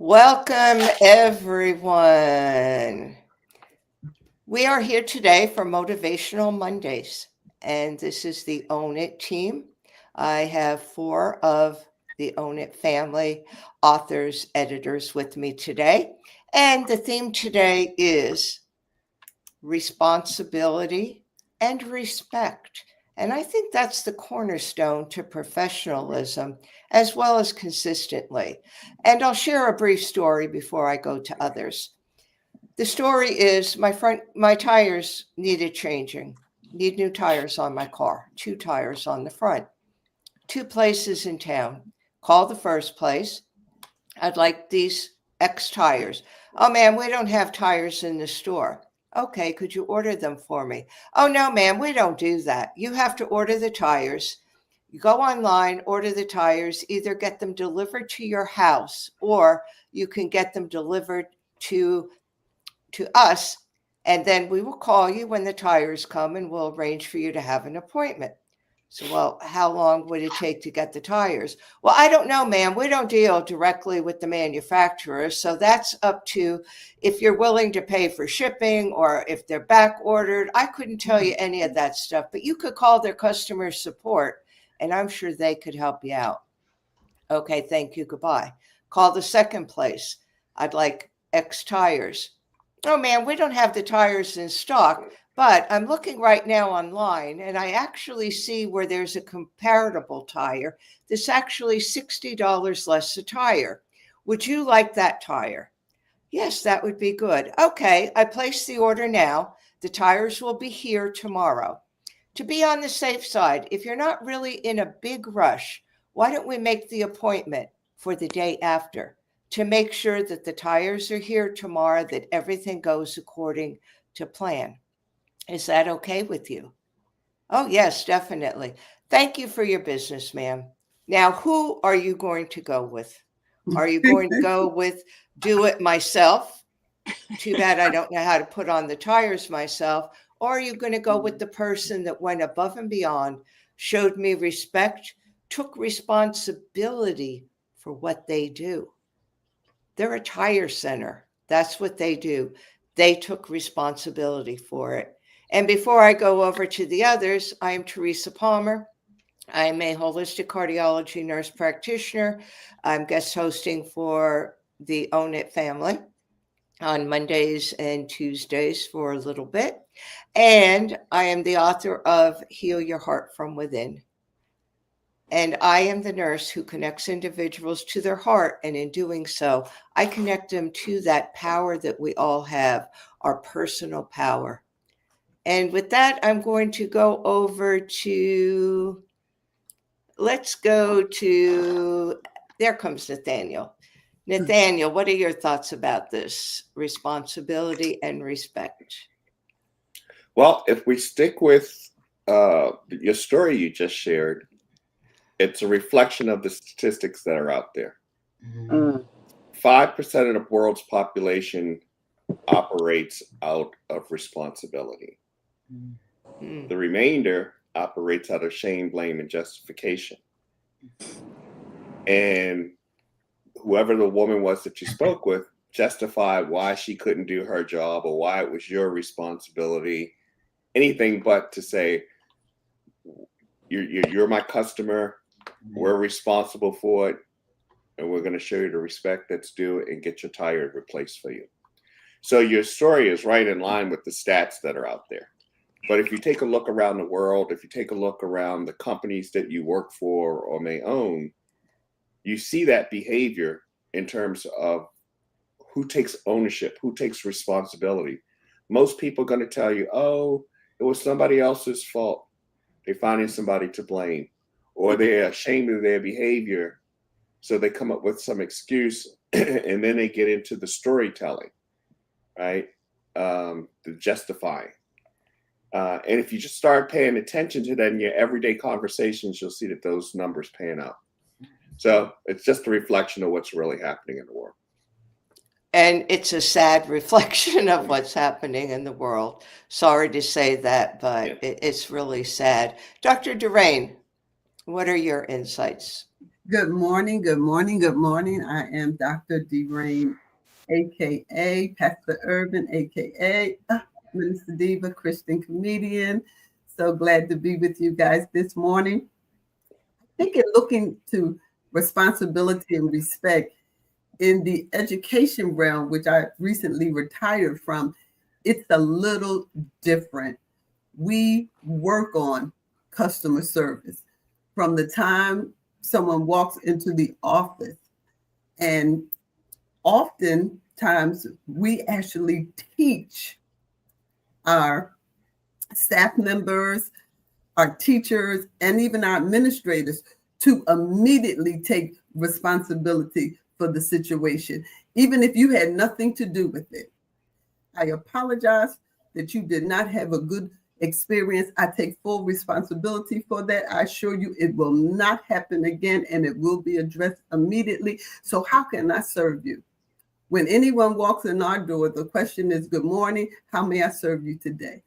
Welcome, everyone. We are here today for Motivational Mondays, and this is the Own It team. I have four of the Own It family authors, editors with me today, and the theme today is responsibility and respect. And I think that's the cornerstone to professionalism as well as consistently. And I'll share a brief story before I go to others. The story is my tires needed changing. Need new tires on my car, two tires on the front. Two places in town. Call the first place. I'd like these X tires. Oh, ma'am, we don't have tires in the store. Okay, could you order them for me? Oh, no, ma'am, we don't do that. You have to order the tires. You go online, order the tires, either get them delivered to your house or you can get them delivered to us, and then we will call you when the tires come and we'll arrange for you to have an appointment. So, well, how long would it take to get the tires? Well, I don't know, ma'am. We don't deal directly with the manufacturer. So that's up to if you're willing to pay for shipping or if they're back ordered. I couldn't tell you any of that stuff, but you could call their customer support and I'm sure they could help you out. Okay, thank you. Goodbye. Call the second place. I'd like X tires. Oh, man, we don't have the tires in stock, but I'm looking right now online and I actually see where there's a comparable tire that's actually $60 less a tire. Would you like that tire? Yes, that would be good. Okay, I place the order now. The tires will be here tomorrow. To be on the safe side, if you're not really in a big rush, why don't we make the appointment for the day after to make sure that the tires are here tomorrow, that everything goes according to plan? Is that okay with you? Oh, yes, definitely. Thank you for your business, ma'am. Now, who are you going to go with? Are you going to go with do it myself? Too bad I don't know how to put on the tires myself. Or are you going to go with the person that went above and beyond, showed me respect, took responsibility for what they do? They're a tire center. That's what they do. They took responsibility for it. And before I go over to the others, I am Teresa Palmer. I'm a holistic cardiology nurse practitioner. I'm guest hosting for the Own It family on Mondays and Tuesdays for a little bit. And I am the author of Heal Your Heart from Within. And I am the nurse who connects individuals to their heart. And in doing so, I connect them to that power that we all have, our personal power. And with that, I'm going to go over to, there comes Nathaniel. Nathaniel, what are your thoughts about this responsibility and respect? Well, if we stick with your story you just shared, it's a reflection of the statistics that are out there. 5% of the world's population operates out of responsibility. The remainder operates out of shame, blame, and justification. And whoever the woman was that you spoke with justified why she couldn't do her job or why it was your responsibility, anything but to say, you're my customer, we're responsible for it, and we're going to show you the respect that's due and get your tire replaced for you. So your story is right in line with the stats that are out there. But if you take a look around the world, if you take a look around the companies that you work for or may own, you see that behavior in terms of who takes ownership, who takes responsibility. Most people are going to tell you, oh, it was somebody else's fault. They're finding somebody to blame, or they're ashamed of their behavior. So they come up with some excuse and then they get into the storytelling, right? The justifying. And if you just start paying attention to that in your everyday conversations, you'll see that those numbers pan out. So it's just a reflection of what's really happening in the world. And it's a sad reflection of what's happening in the world. Sorry to say that, but it's really sad. Dr. Durain, what are your insights? Good morning, good morning, good morning. I am Dr. DeRain, aka Pastor Urban, aka Minister Diva, Christian comedian. So glad to be with you guys this morning. I think in looking to responsibility and respect in the education realm, which I recently retired from, it's a little different. We work on customer service from the time someone walks into the office. And oftentimes we actually teach our staff members, our teachers, and even our administrators to immediately take responsibility for the situation, even if you had nothing to do with it. I apologize that you did not have a good experience. I take full responsibility for that. I assure you it will not happen again and it will be addressed immediately. So, how can I serve you? When anyone walks in our door, the question is, good morning, how may I serve you today?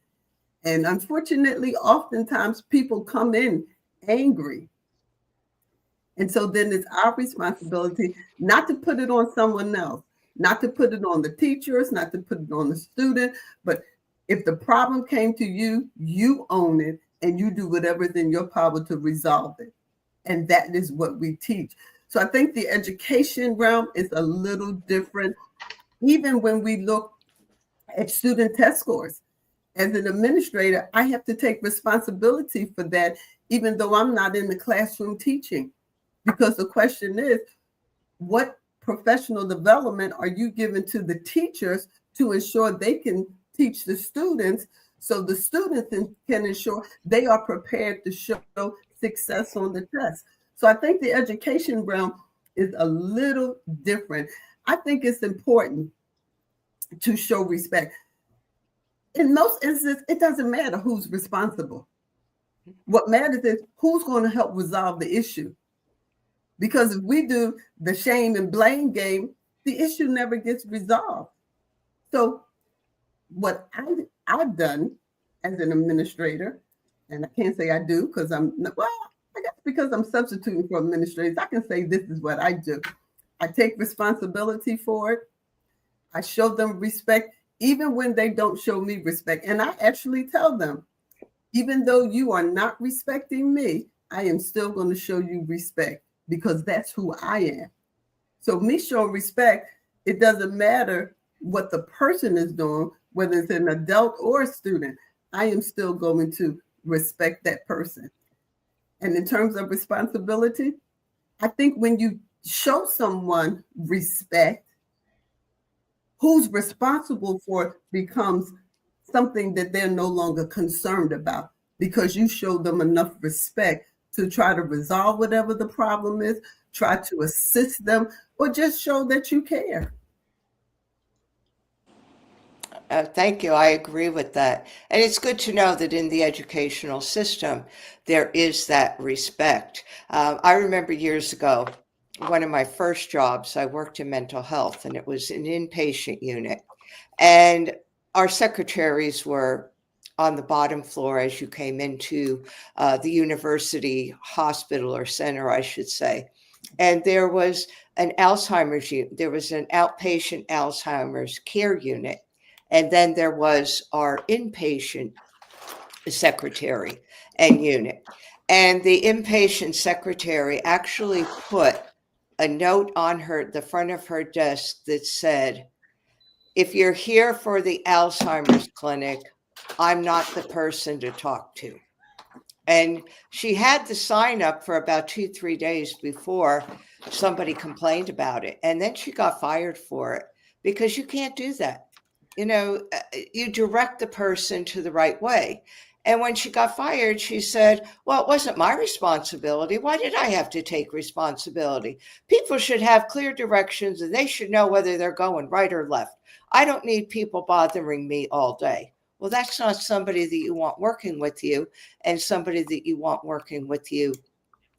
And unfortunately, oftentimes people come in angry. And so then it's our responsibility not to put it on someone else, not to put it on the teachers, not to put it on the student, but if the problem came to you, you own it and you do whatever is in your power to resolve it. And that is what we teach. So I think the education realm is a little different, even when we look at student test scores. As an administrator, I have to take responsibility for that, even though I'm not in the classroom teaching. Because the question is, what professional development are you giving to the teachers to ensure they can teach the students so the students can ensure they are prepared to show success on the test? So I think the education realm is a little different. I think it's important to show respect. In most instances, it doesn't matter who's responsible. What matters is who's going to help resolve the issue. Because if we do the shame and blame game, the issue never gets resolved. So what I've done as an administrator, and I can't say I do because I guess because I'm substituting for administrators, I can say this is what I do. I take responsibility for it. I show them respect, even when they don't show me respect. And I actually tell them, even though you are not respecting me, I am still going to show you respect because that's who I am. So me showing respect, it doesn't matter what the person is doing, whether it's an adult or a student, I am still going to respect that person. And in terms of responsibility, I think when you show someone respect, who's responsible for it becomes something that they're no longer concerned about because you show them enough respect to try to resolve whatever the problem is, try to assist them, or just show that you care. Thank you. I agree with that. And it's good to know that in the educational system, there is that respect. I remember years ago, one of my first jobs, I worked in mental health, and it was an inpatient unit. And our secretaries were on the bottom floor as you came into the university hospital or center, I should say. And there was an Alzheimer's unit, there was an outpatient Alzheimer's care unit. And then there was our inpatient secretary and unit. And the inpatient secretary actually put a note on the front of her desk that said, if you're here for the Alzheimer's clinic, I'm not the person to talk to. And she had the sign up for about 2-3 days before somebody complained about it. And then she got fired for it because you can't do that. You direct the person to the right way. And when she got fired, she said, well, it wasn't my responsibility. Why did I have to take responsibility? People should have clear directions and they should know whether they're going right or left. I don't need people bothering me all day. Well, that's not somebody that you want working with you and somebody that you want working with you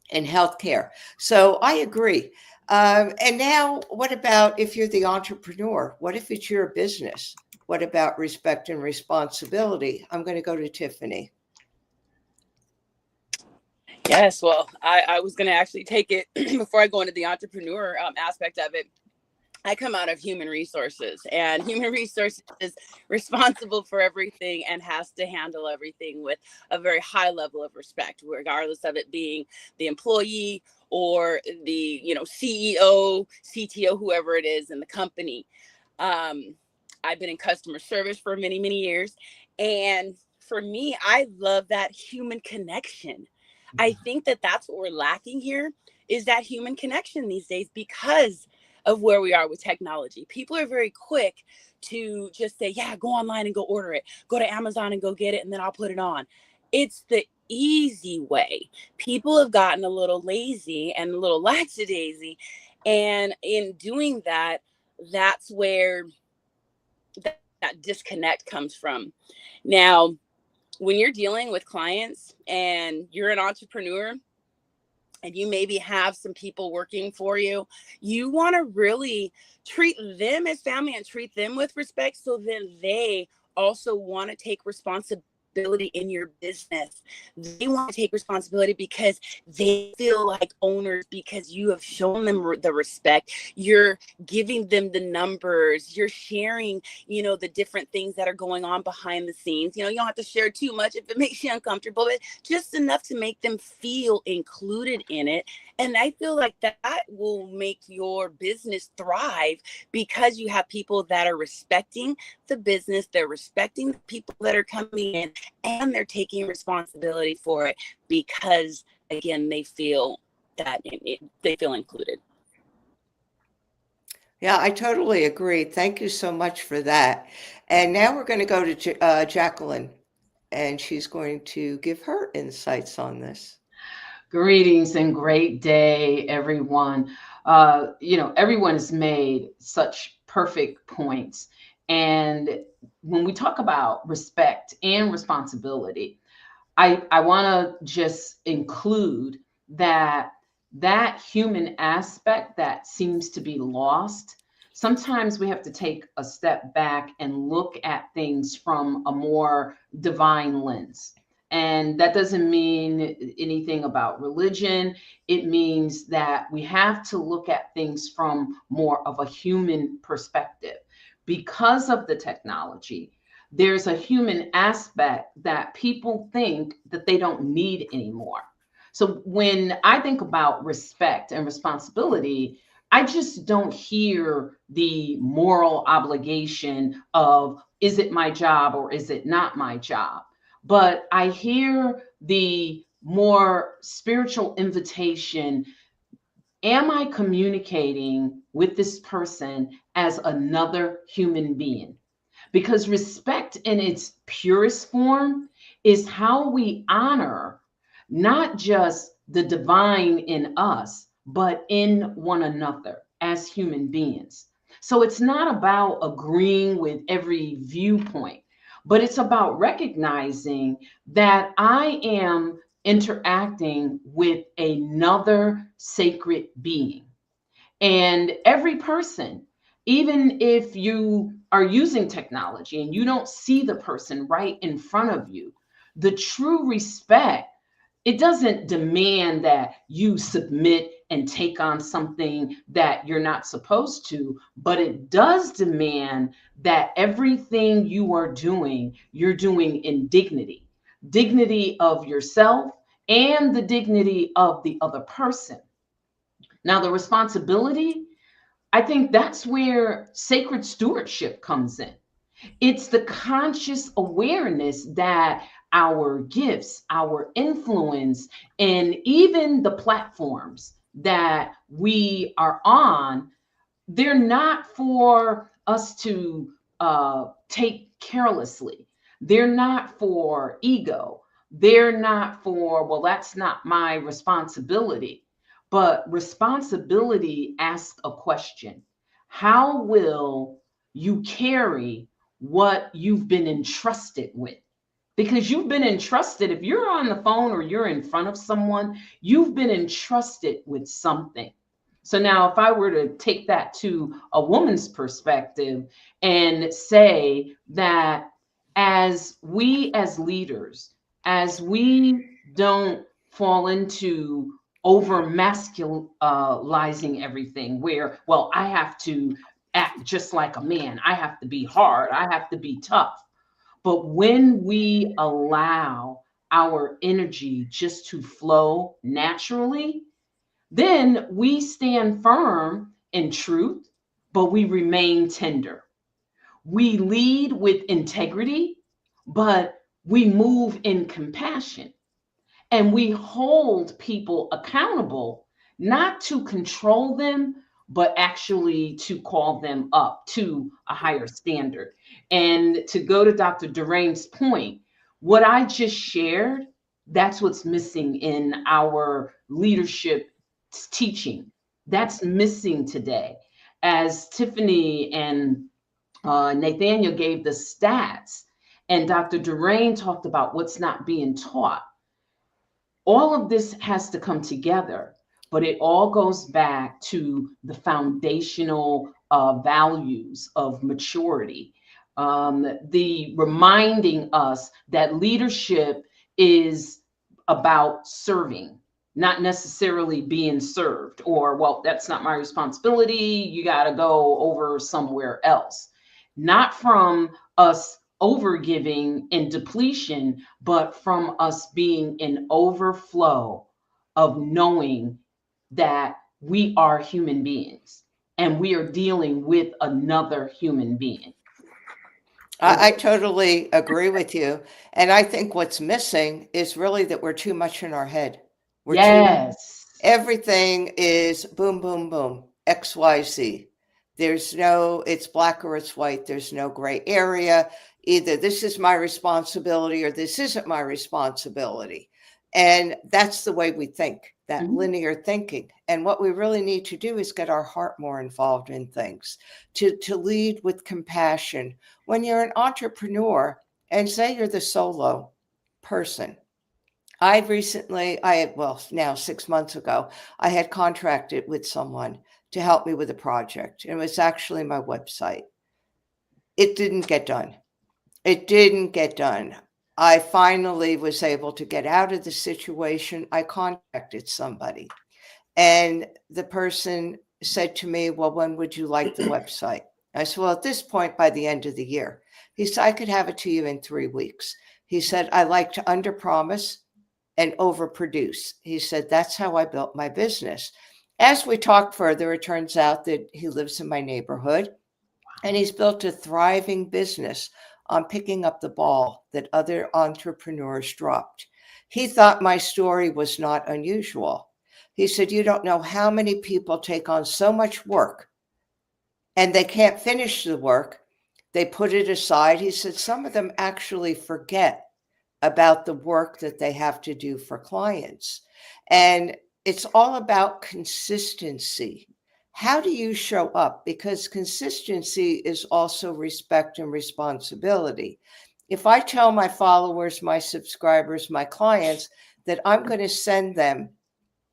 in healthcare. So I agree. And now, what about if you're the entrepreneur? What if it's your business? What about respect and responsibility? I'm going to go to Tiffany. Yes, well, I was going to actually take it before I go into the entrepreneur aspect of it. I come out of human resources, and human resources is responsible for everything and has to handle everything with a very high level of respect, regardless of it being the employee or the CEO, CTO, whoever it is in the company. I've been in customer service for many, many years, and for me, I love that human connection. I think that that's what we're lacking here, is that human connection these days because of where we are with technology. People are very quick to just say, yeah, go online and go order it. Go to Amazon and go get it, and then I'll put it on. It's the easy way. People have gotten a little lazy and a little lackadaisy. And in doing that, that's where that disconnect comes from. Now, when you're dealing with clients and you're an entrepreneur, and you maybe have some people working for you, you want to really treat them as family and treat them with respect, so then they also want to take responsibility in your business. They want to take responsibility because they feel like owners, because you have shown them the respect. You're giving them the numbers. You're sharing, the different things that are going on behind the scenes. You don't have to share too much if it makes you uncomfortable, but just enough to make them feel included in it. And I feel like that will make your business thrive, because you have people that are respecting the business, they're respecting the people that are coming in, and they're taking responsibility for it because, again, they feel that they feel included. Yeah, I totally agree. Thank you so much for that. And now we're going to go to Jacqueline, and she's going to give her insights on this. Greetings and great day, everyone. Everyone has made such perfect points. And when we talk about respect and responsibility, I want to just include that human aspect that seems to be lost. Sometimes we have to take a step back and look at things from a more divine lens. And that doesn't mean anything about religion. It means that we have to look at things from more of a human perspective. Because of the technology, there's a human aspect that people think that they don't need anymore. So when I think about respect and responsibility, I just don't hear the moral obligation of, is it my job or is it not my job? But I hear the more spiritual invitation. Am I communicating with this person as another human being? Because respect in its purest form is how we honor not just the divine in us, but in one another as human beings. So it's not about agreeing with every viewpoint, but it's about recognizing that I am interacting with another sacred being. And every person, even if you are using technology and you don't see the person right in front of you, the true respect, it doesn't demand that you submit and take on something that you're not supposed to, but it does demand that everything you are doing, you're doing in dignity, dignity of yourself and the dignity of the other person. Now, the responsibility, I think that's where sacred stewardship comes in. It's the conscious awareness that our gifts, our influence, and even the platforms that we are on, they're not for us to take carelessly. They're not for ego. They're not for, well, that's not my responsibility. But responsibility asks a question. How will you carry what you've been entrusted with? Because you've been entrusted, if you're on the phone or you're in front of someone, you've been entrusted with something. So now if I were to take that to a woman's perspective and say that as we as leaders, as we don't fall into over masculizing everything, where, well, I have to act just like a man, I have to be hard, I have to be tough. But when we allow our energy just to flow naturally, then we stand firm in truth, but we remain tender. We lead with integrity, but we move in compassion. And we hold people accountable, not to control them, but actually to call them up to a higher standard. And to go to Dr. Durain's point, what I just shared, that's what's missing in our leadership teaching. That's missing today. As Tiffany and Nathaniel gave the stats, and Dr. Durain talked about what's not being taught, all of this has to come together, but it all goes back to the foundational values of maturity. The reminding us that leadership is about serving, not necessarily being served, or, well, that's not my responsibility, you got to go over somewhere else. Not from us overgiving and depletion, but from us being in overflow of knowing that we are human beings and we are dealing with another human being. I totally agree with you. And I think what's missing is really that we're too much in our head. Yes. Everything is boom, boom, boom, XYZ. There's no, it's black or it's white. There's no gray area. Either this is my responsibility or this isn't my responsibility. And that's the way we think, that linear thinking. And what we really need to do is get our heart more involved in things, to lead with compassion. When you're an entrepreneur, and say you're the solo person, now 6 months ago, I had contracted with someone to help me with a project. It was actually my website. It didn't get done. I finally was able to get out of the situation. I contacted somebody, and the person said to me, well, when would you like the website? I said, well, at this point, by the end of the year. He said, I could have it to you in 3 weeks. He said, I like to underpromise and overproduce. He said, that's how I built my business. As we talked further, it turns out that he lives in my neighborhood, and he's built a thriving business on picking up the ball that other entrepreneurs dropped. He thought my story was not unusual. He said, you don't know how many people take on so much work and they can't finish the work. They put it aside. He said, some of them actually forget about the work that they have to do for clients. And it's all about consistency. How do you show up? Because consistency is also respect and responsibility. If I tell my followers, my subscribers, my clients that I'm going to send them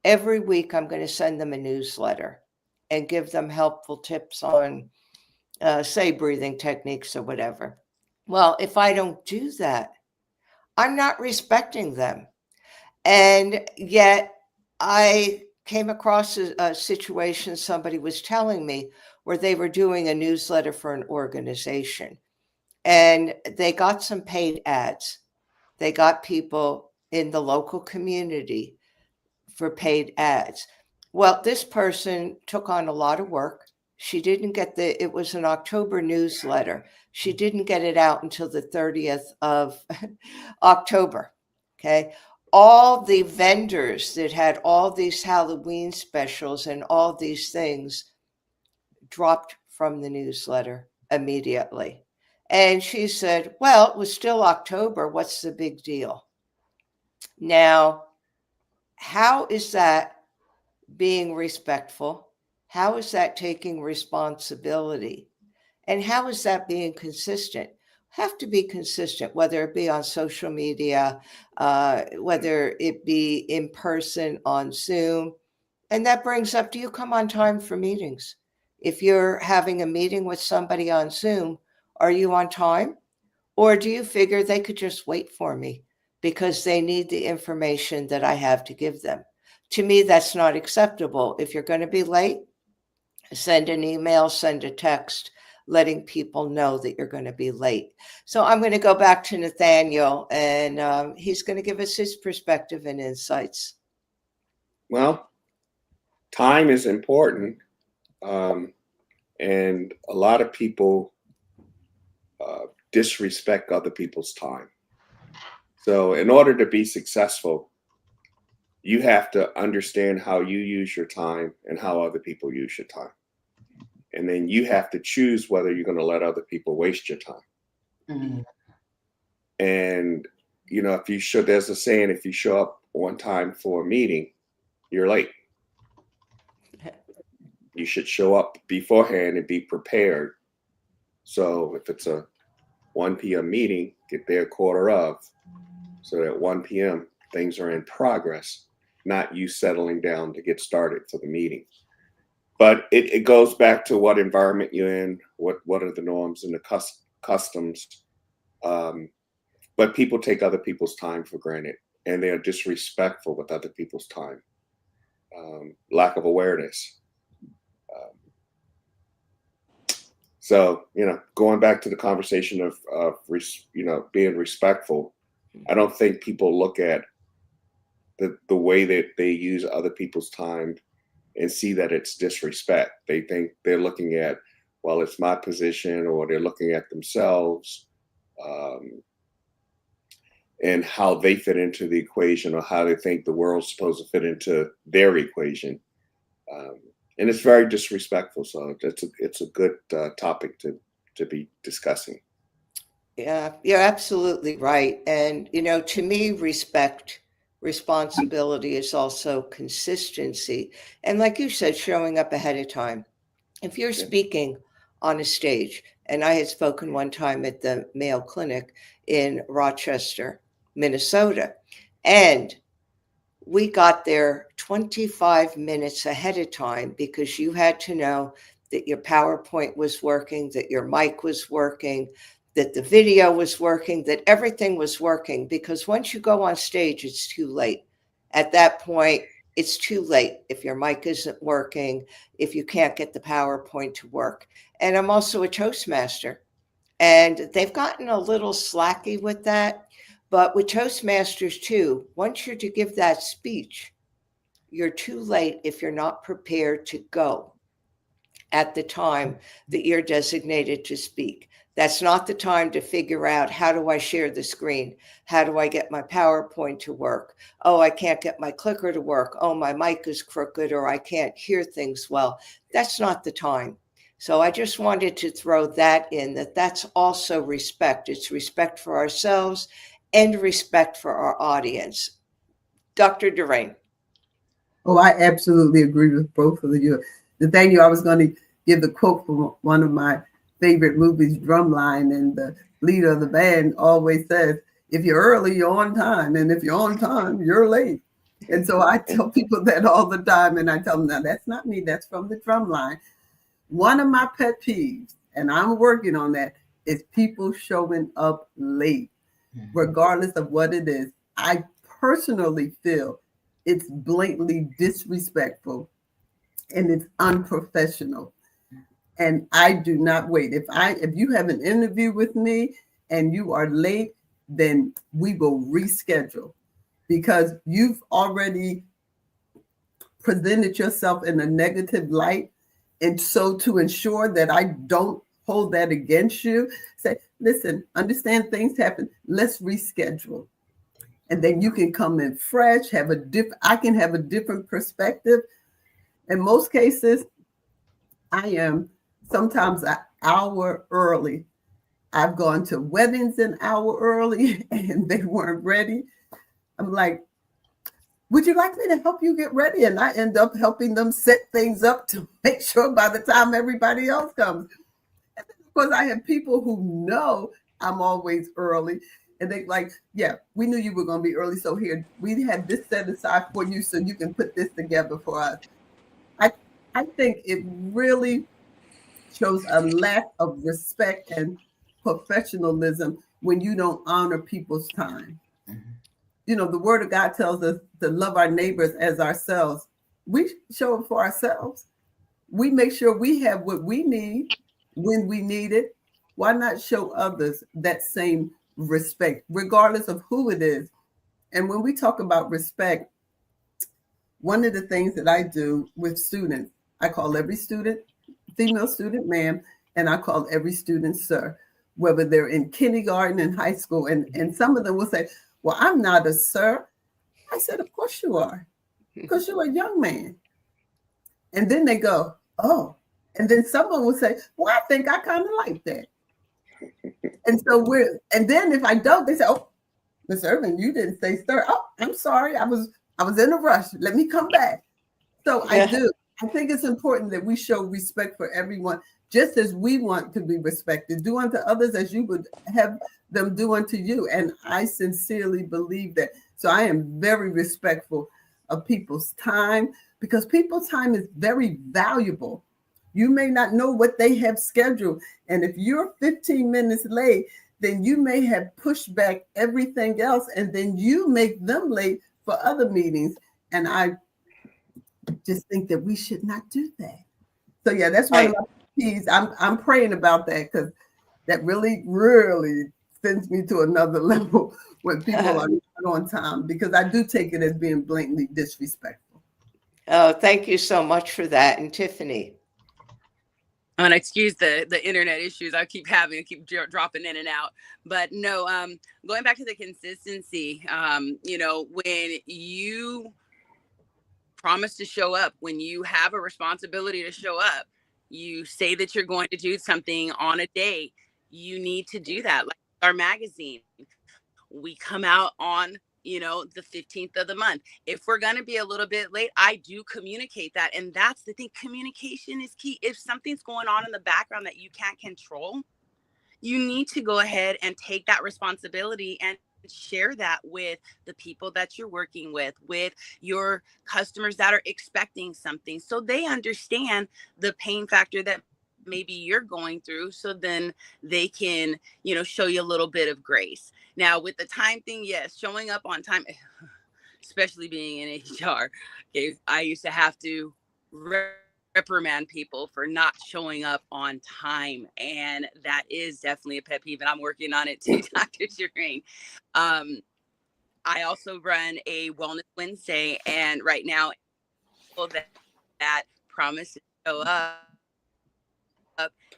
every week, I'm going to send them a newsletter and give them helpful tips on, say, breathing techniques or whatever. Well, if I don't do that, I'm not respecting them. And yet I came across a situation somebody was telling me where they were doing a newsletter for an organization, and they got some paid ads. They got people in the local community for paid ads. Well, this person took on a lot of work. She didn't get it was an October newsletter. She didn't get it out until the 30th of October. Okay. All the vendors that had all these Halloween specials and all these things dropped from the newsletter immediately. And she said, well, it was still October. What's the big deal? Now, how is that being respectful? How is that taking responsibility? And how is that being consistent? Have to be consistent, whether it be on social media, whether it be in person on Zoom. And that brings up, do you come on time for meetings? If you're having a meeting with somebody on Zoom, are you on time? Or do you figure they could just wait for me because they need the information that I have to give them. To me, that's not acceptable. If you're going to be late, send an email, send a text, letting people know that you're going to be late. So I'm going to go back to Nathaniel, and he's going to give us his perspective and insights. Well, time is important, and a lot of people disrespect other people's time. So in order to be successful, you have to understand how you use your time and how other people use your time. And then you have to choose whether you're going to let other people waste your time. Mm-hmm. And, you know, there's a saying, if you show up on time for a meeting, you're late. You should show up beforehand and be prepared. So if it's a 1 p.m. meeting, get there quarter of, so that 1 p.m. things are in progress, not you settling down to get started for the meeting. But it goes back to what environment you're in, what are the norms and the customs. But people take other people's time for granted, and they are disrespectful with other people's time. Lack of awareness. So, you know, going back to the conversation of being respectful, I don't think people look at the way that they use other people's time and see that it's disrespect. They think they're looking at, well, it's my position, or they're looking at themselves and how they fit into the equation, or how they think the world's supposed to fit into their equation. And it's very disrespectful. So it's a good topic to be discussing. Yeah, you're absolutely right. And, you know, to me, responsibility is also consistency. And like you said, showing up ahead of time. If you're speaking on a stage, and I had spoken one time at the Mayo Clinic in Rochester, Minnesota, and we got there 25 minutes ahead of time because you had to know that your PowerPoint was working, that your mic was working, that the video was working, that everything was working. Because once you go on stage, it's too late. At that point, it's too late if your mic isn't working, if you can't get the PowerPoint to work. And I'm also a Toastmaster, and they've gotten a little slacky with that. But with Toastmasters too, once you're to give that speech, you're too late if you're not prepared to go at the time that you're designated to speak. That's not the time to figure out, how do I share the screen? How do I get my PowerPoint to work? Oh, I can't get my clicker to work. Oh, my mic is crooked, or I can't hear things well. That's not the time. So I just wanted to throw that in, that's also respect. It's respect for ourselves and respect for our audience. Dr. Durain. Oh, I absolutely agree with both of you. Nathaniel, I was going to give the quote from one of my favorite movies, Drumline, and the leader of the band always says, if you're early, you're on time. And if you're on time, you're late. And so I tell people that all the time. And I tell them, now, that's not me. That's from the Drumline. One of my pet peeves, and I'm working on that, is people showing up late, regardless of what it is. I personally feel it's blatantly disrespectful and it's unprofessional. And I do not wait. If you have an interview with me and you are late, then we will reschedule, because you've already presented yourself in a negative light. And so to ensure that I don't hold that against you, say, listen, understand things happen. Let's reschedule. And then you can come in fresh, I can have a different perspective. In most cases, I am sometimes an hour early. I've gone to weddings an hour early and they weren't ready. I'm like, would you like me to help you get ready? And I end up helping them set things up to make sure by the time everybody else comes. And then, of course, I have people who know I'm always early. And they like, yeah, we knew you were going to be early. So here, we have this set aside for you so you can put this together for us. I think it really shows a lack of respect and professionalism when you don't honor people's time. the word of God tells us to love our neighbors as ourselves. We show up for ourselves. We make sure we have what we need when we need it. Why not show others that same respect, regardless of who it is? And when we talk about respect, one of the things that I do with students, I call every student, female student, ma'am, and I call every student sir, whether they're in kindergarten and high school. And some of them will say, well, I'm not a sir. I said, of course you are, because you're a young man. And then they go, oh. And then someone will say, well, I think I kind of like that. And so and then if I don't, they say, oh, Miss Irvin, you didn't say sir. Oh, I'm sorry. I was in a rush. Let me come back. So I do. I think it's important that we show respect for everyone, just as we want to be respected. Do unto others as you would have them do unto you. And I sincerely believe that. So I am very respectful of people's time, because people's time is very valuable. You may not know what they have scheduled. And if you're 15 minutes late, then you may have pushed back everything else, and then you make them late for other meetings. And I just think that we should not do that. So yeah, that's one of my keys. I'm praying about that, because that really, really sends me to another level when people are not on time, because I do take it as being blatantly disrespectful. Oh, thank you so much for that. And Tiffany. And excuse the internet issues I keep having, dropping in and out. But no, going back to the consistency, when you promise to show up, when you have a responsibility to show up, you say that you're going to do something on a day, you need to do that. Like our magazine, we come out on the 15th of the month. If we're going to be a little bit late, I do communicate that. And that's the thing. Communication is key. If something's going on in the background that you can't control, you need to go ahead and take that responsibility and share that with the people that you're working with your customers that are expecting something, so they understand the pain factor that maybe you're going through, so then they can show you a little bit of grace. Now with the time thing, yes, showing up on time, especially being in HR, okay, I used to have to reprimand people for not showing up on time, and that is definitely a pet peeve, and I'm working on it too. Dr. Shireen. I also run a Wellness Wednesday, and right now people that promise to show up,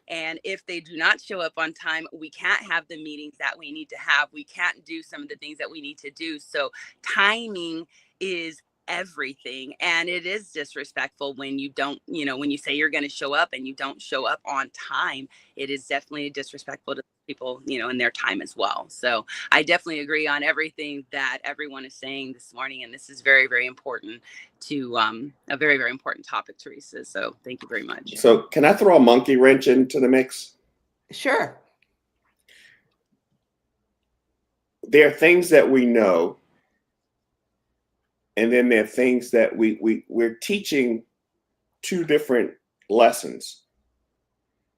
and if they do not show up on time, we can't have the meetings that we need to have. We can't do some of the things that we need to do. So timing is everything, and it is disrespectful when you don't, when you say you're going to show up and you don't show up on time. It is definitely disrespectful to people, in their time as well. So I definitely agree on everything that everyone is saying this morning, and this is very, very important to a very, very important topic, Teresa. So thank you very much. So can I throw a monkey wrench into the mix? Sure. There are things that we know, and then there are things that we're teaching two different lessons,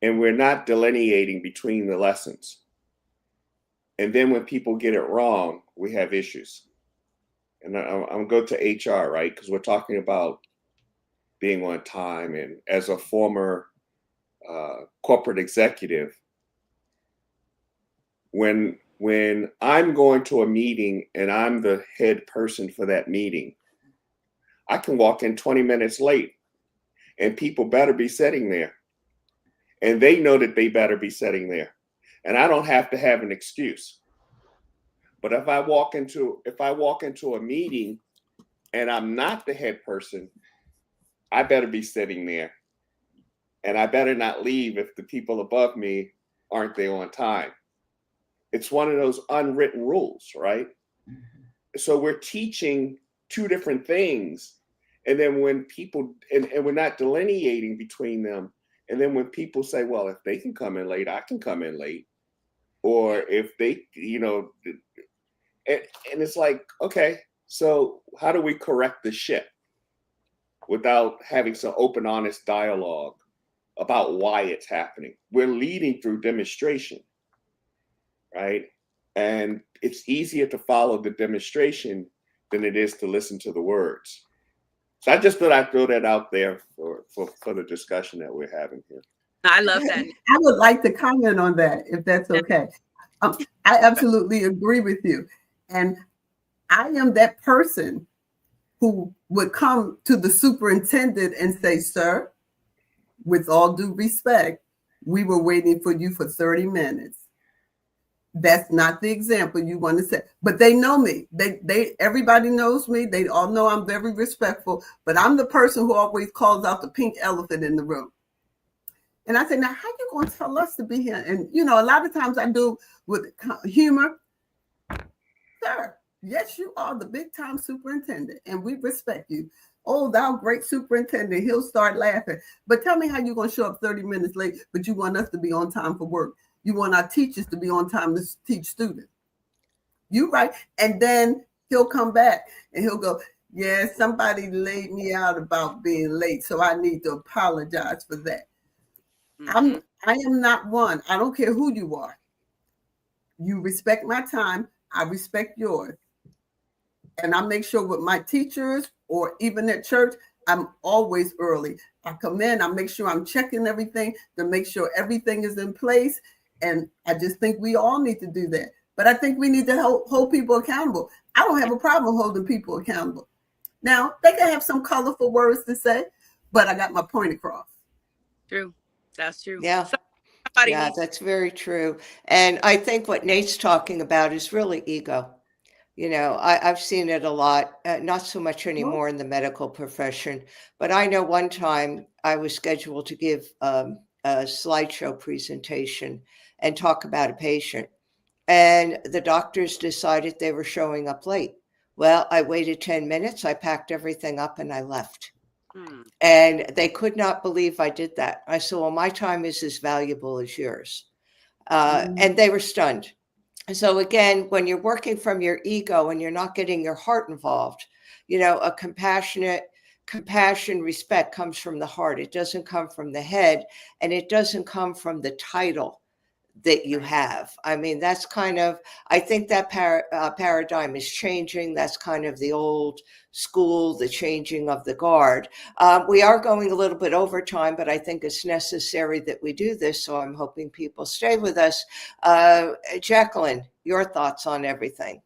and we're not delineating between the lessons. And then when people get it wrong, we have issues. And I'm going to go to HR, right? Because we're talking about being on time. And as a former corporate executive, when I'm going to a meeting and I'm the head person for that meeting, I can walk in 20 minutes late, and people better be sitting there. And they know that they better be sitting there. And I don't have to have an excuse. But if I walk into a meeting and I'm not the head person, I better be sitting there. And I better not leave if the people above me aren't there on time. It's one of those unwritten rules, right? Mm-hmm. So we're teaching two different things. And then when people, and we're not delineating between them. And then when people say, well, if they can come in late, I can come in late. Or if they, and it's like, okay, so how do we correct the ship without having some open, honest dialogue about why it's happening? We're leading through demonstration, right? And it's easier to follow the demonstration than it is to listen to the words. So I just thought I'd throw that out there for the discussion that we're having here. I love that. I would like to comment on that, if that's okay. I absolutely agree with you. And I am that person who would come to the superintendent and say, sir, with all due respect, we were waiting for you for 30 minutes. That's not the example you want to set. But they know me. Everybody knows me. They all know I'm very respectful. But I'm the person who always calls out the pink elephant in the room. And I say, now, how you going to tell us to be here? And, you know, a lot of times I do with humor. Sir, yes, you are the big time superintendent, and we respect you. Oh, thou great superintendent. He'll start laughing. But tell me how you're going to show up 30 minutes late, but you want us to be on time for work. You want our teachers to be on time to teach students. You right. And then he'll come back and he'll go, yeah, somebody laid me out about being late, so I need to apologize for that. Mm-hmm. I am not one. I don't care who you are. You respect my time. I respect yours. And I make sure with my teachers or even at church, I'm always early. I come in, I make sure I'm checking everything to make sure everything is in place. And I just think we all need to do that. But I think we need to hold people accountable. I don't have a problem holding people accountable. Now, they can have some colorful words to say, but I got my point across. True. That's true. Yeah. Yeah, that's very true. And I think what Nate's talking about is really ego. You know, I've seen it a lot, not so much anymore in the medical profession, but I know one time I was scheduled to give a slideshow presentation and talk about a patient. And the doctors decided they were showing up late. Well, I waited 10 minutes, I packed everything up and I left. And they could not believe I did that. I said, well, my time is as valuable as yours. And they were stunned. So again, when you're working from your ego and you're not getting your heart involved, you know, a compassion, respect comes from the heart. It doesn't come from the head, and it doesn't come from the title that you have. I mean, that's kind of, I think that paradigm is changing. That's kind of the old school, the changing of the guard. We are going a little bit over time, but I think it's necessary that we do this. So I'm hoping people stay with us. Jacqueline, your thoughts on everything?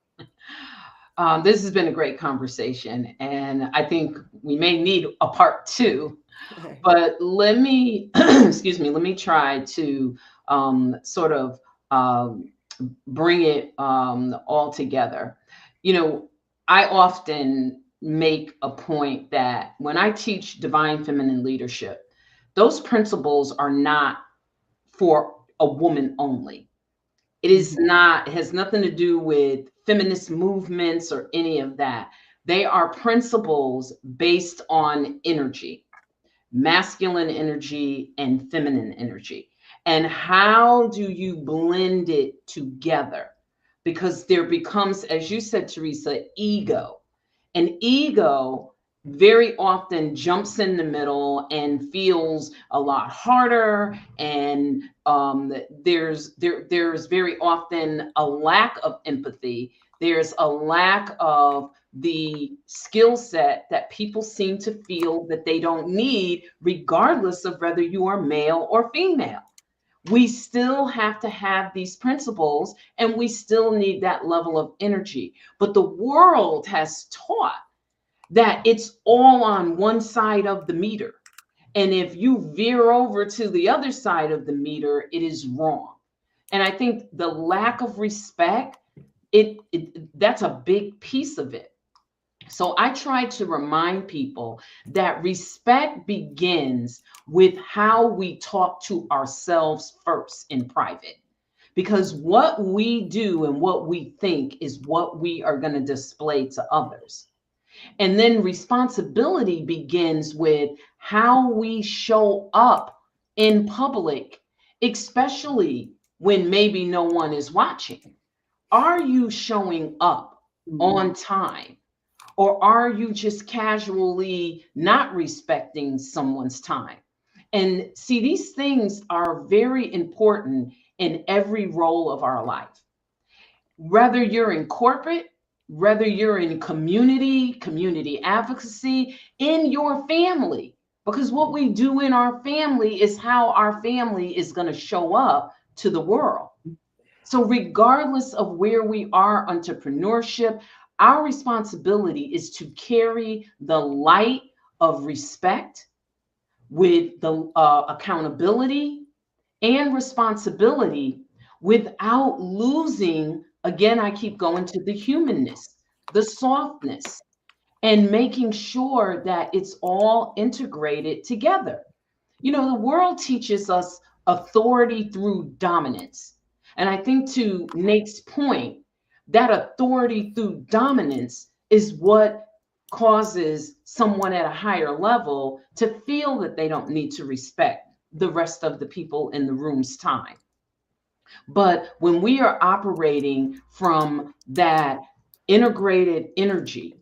This has been a great conversation, and I think we may need a part 2, but let me, excuse me, let me try to sort of bring it all together. You know, I often make a point that when I teach divine feminine leadership, those principles are not for a woman only. It is not, it has nothing to do with feminist movements or any of that. They are principles based on energy, masculine energy and feminine energy. And how do you blend it together? Because there becomes, as you said, Teresa, ego. And ego very often jumps in the middle and feels a lot harder. And there's very often a lack of empathy. There's a lack of the skill set that people seem to feel that they don't need, regardless of whether you are male or female. We still have to have these principles, and we still need that level of energy. But the world has taught that it's all on one side of the meter. And if you veer over to the other side of the meter, it is wrong. And I think the lack of respect, that's a big piece of it. So I try to remind people that respect begins with how we talk to ourselves first in private, because what we do and what we think is what we are going to display to others. And then responsibility begins with how we show up in public, especially when maybe no one is watching. Are you showing up on time? Or are you just casually not respecting someone's time? And see, these things are very important in every role of our life. whether you're in corporate, whether you're in community advocacy, in your family. Because what we do in our family is how our family is going to show up to the world. So regardless of where we are, entrepreneurship, our responsibility is to carry the light of respect with the accountability and responsibility without losing, again, I keep going to the humanness, the softness, and making sure that it's all integrated together. You know, the world teaches us authority through dominance. And I think to Nate's point, that authority through dominance is what causes someone at a higher level to feel that they don't need to respect the rest of the people in the room's time. But when we are operating from that integrated energy,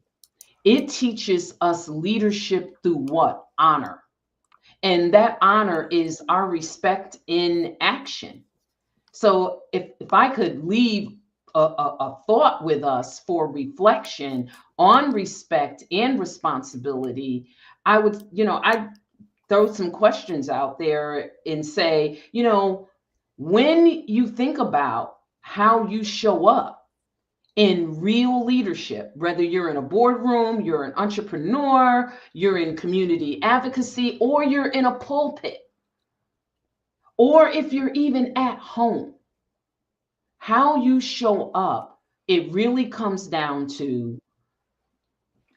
it teaches us leadership through what? Honor. And that honor is our respect in action. So if I could leave a thought with us for reflection on respect and responsibility, I would, I'd throw some questions out there and say, when you think about how you show up in real leadership, whether you're in a boardroom, you're an entrepreneur, you're in community advocacy, or you're in a pulpit, or if you're even at home, how you show up, it really comes down to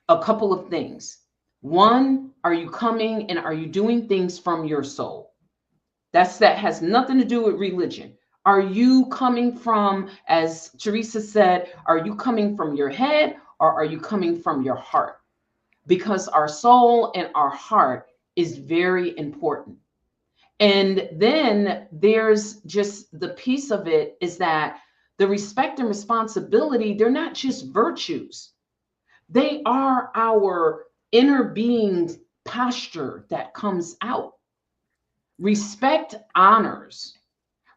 a couple of things. One, are you coming and are you doing things from your soul? That has nothing to do with religion. Are you coming from, as Teresa said, are you coming from your head or are you coming from your heart? Because our soul and our heart is very important. And then there's just the piece of it is that the respect and responsibility, they're not just virtues. They are our inner being posture that comes out. Respect honors.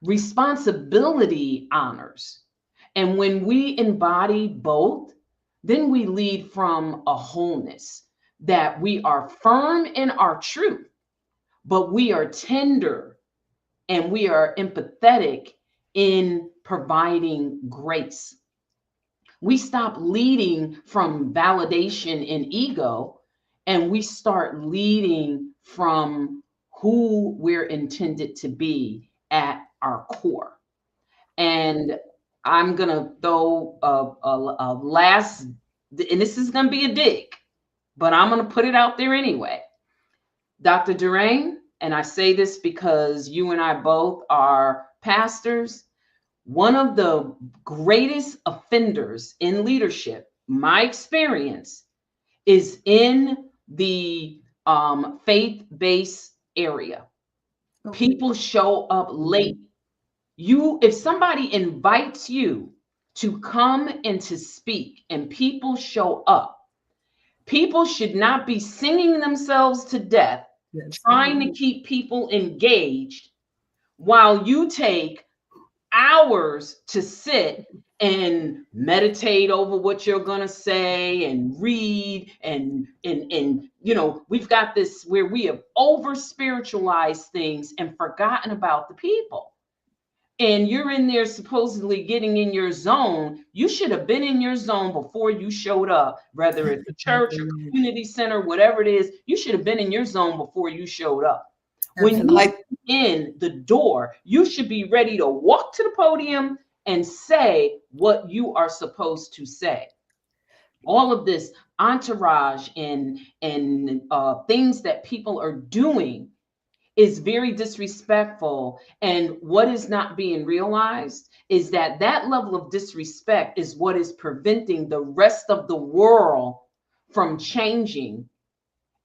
Responsibility honors. And when we embody both, then we lead from a wholeness that we are firm in our truth, but we are tender and we are empathetic in providing grace. We stop leading from validation and ego, and we start leading from who we're intended to be at our core. And I'm going to throw a last, and this is going to be a dig, but I'm going to put it out there anyway. Dr. Durain, and I say this because you and I both are pastors, one of the greatest offenders in leadership, my experience, is in the faith-based area. People show up late. If somebody invites you to come and to speak and people show up, people should not be singing themselves to death, trying to keep people engaged while you take hours to sit and meditate over what you're going to say and read and we've got this where we have over spiritualized things and forgotten about the people. And you're in there supposedly getting in your zone. You should have been in your zone before you showed up, whether it's a church or community center, whatever it is. You should have been in your zone before you showed up. When you in the door, you should be ready to walk to the podium and say what you are supposed to say. All of this entourage and things that people are doing is very disrespectful. And what is not being realized is that that level of disrespect is what is preventing the rest of the world from changing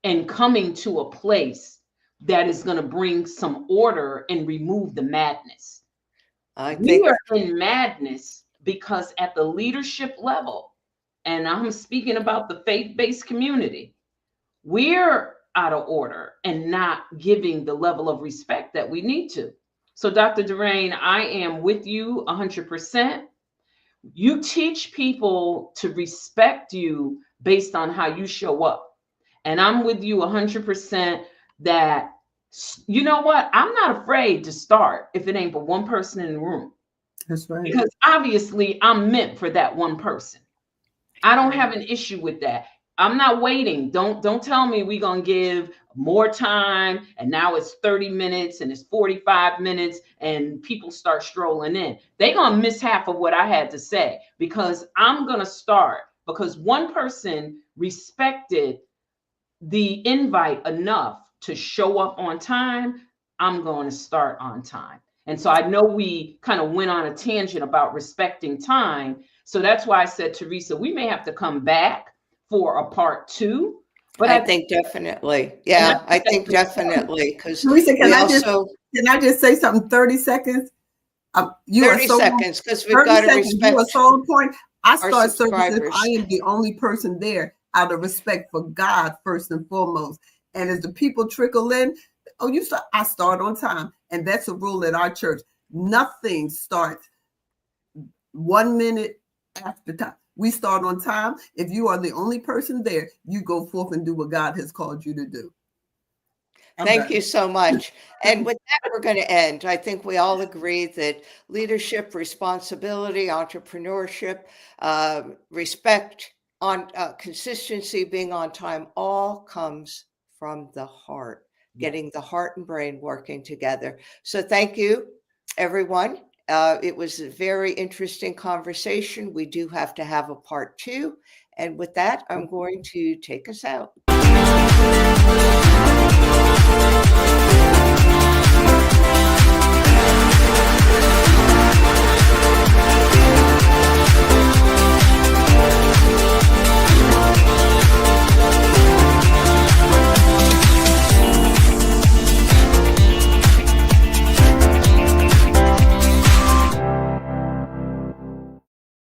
and coming to a place that is going to bring some order and remove the madness. We are in madness because at the leadership level, and I'm speaking about the faith-based community, we're out of order and not giving the level of respect that we need to. So Dr. Durain, I am with you 100%. You teach people to respect you based on how you show up. And I'm with you 100% that, you know what? I'm not afraid to start if it ain't but one person in the room. That's right. Because obviously I'm meant for that one person. I don't have an issue with that. I'm not waiting. Don't tell me we're going to give more time and now it's 30 minutes and it's 45 minutes and people start strolling in. They're going to miss half of what I had to say because I'm going to start because one person respected the invite enough to show up on time. I'm going to start on time. And so I know we kind of went on a tangent about respecting time. So that's why I said, Teresa, we may have to come back for a part 2. But I think definitely. Yeah, I think definitely. Because Teresa, can I just say something? 30 seconds. You 30 seconds, because we've 30 got to seconds. You are respect so on point. I our start service if subscribers. I am the only person there out of respect for God first and foremost. And as the people trickle in, I start on time. And that's a rule at our church. Nothing starts 1 minute after time. We start on time. If you are the only person there, you go forth and do what God has called you to do. Thank you so much. And with that, we're going to end. I think we all agree that leadership, responsibility, entrepreneurship, respect, on consistency, being on time, all comes from the heart, getting the heart and brain working together. So thank you, everyone. It was a very interesting conversation. We do have to have a part 2. And with that, I'm going to take us out.